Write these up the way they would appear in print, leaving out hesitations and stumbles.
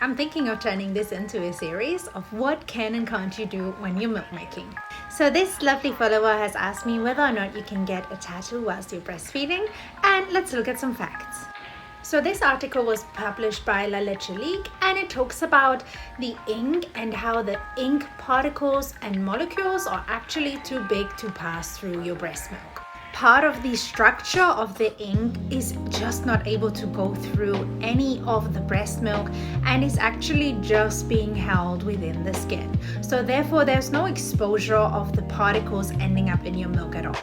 I'm thinking of turning this into a series of what can and can't you do when you're milk making. So this lovely follower has asked me whether or not you can get a tattoo whilst you're breastfeeding, and let's look at some facts. So this article was published by La Leche League, and it talks about the ink and how the ink particles and molecules are actually too big to pass through your breast milk. Part of the structure of the ink is just not able to go through any of the breast milk and is actually just being held within the skin. So therefore there's no exposure of the particles ending up in your milk at all.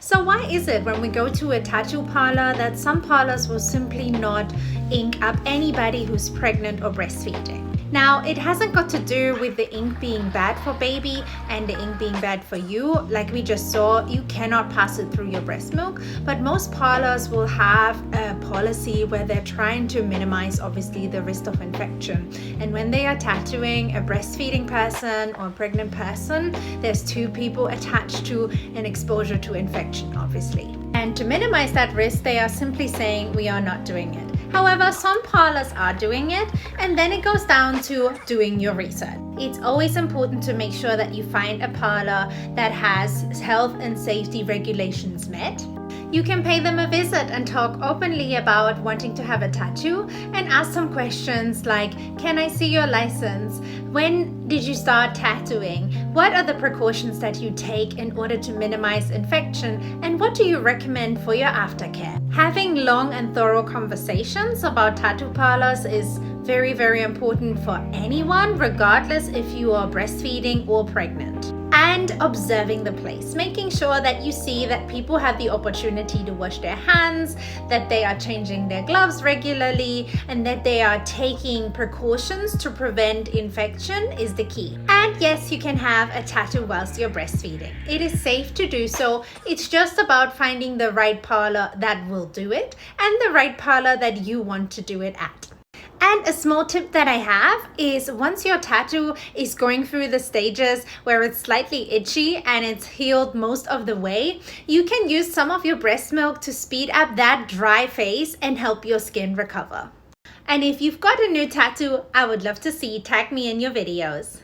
So why is it when we go to a tattoo parlor that some parlors will simply not ink up anybody who's pregnant or breastfeeding? Now, it hasn't got to do with the ink being bad for baby and the ink being bad for you. Like we just saw, you cannot pass it through your breast milk, but most parlors will have a policy where they're trying to minimize obviously the risk of infection. And when they are tattooing a breastfeeding person or a pregnant person, there's two people attached to an exposure to infection, obviously. And to minimize that risk, they are simply saying we are not doing it. However, some parlors are doing it, and then it goes down to doing your research. It's always important to make sure that you find a parlor that has health and safety regulations met. You can pay them a visit and talk openly about wanting to have a tattoo and ask some questions like, can I see your license? When did you start tattooing? What are the precautions that you take in order to minimize infection? And what do you recommend for your aftercare? Having long and thorough conversations about tattoo parlors is very, very important for anyone, regardless if you are breastfeeding or pregnant. And observing the place, making sure that you see that people have the opportunity to wash their hands, that they are changing their gloves regularly, and that they are taking precautions to prevent infection is the key. And yes, you can have a tattoo whilst you're breastfeeding. It is safe to do so. It's just about finding the right parlor that will do it and the right parlor that you want to do it at. And a small tip that I have is once your tattoo is going through the stages where it's slightly itchy and it's healed most of the way, you can use some of your breast milk to speed up that dry phase and help your skin recover. And if you've got a new tattoo, I would love to see, tag me in your videos.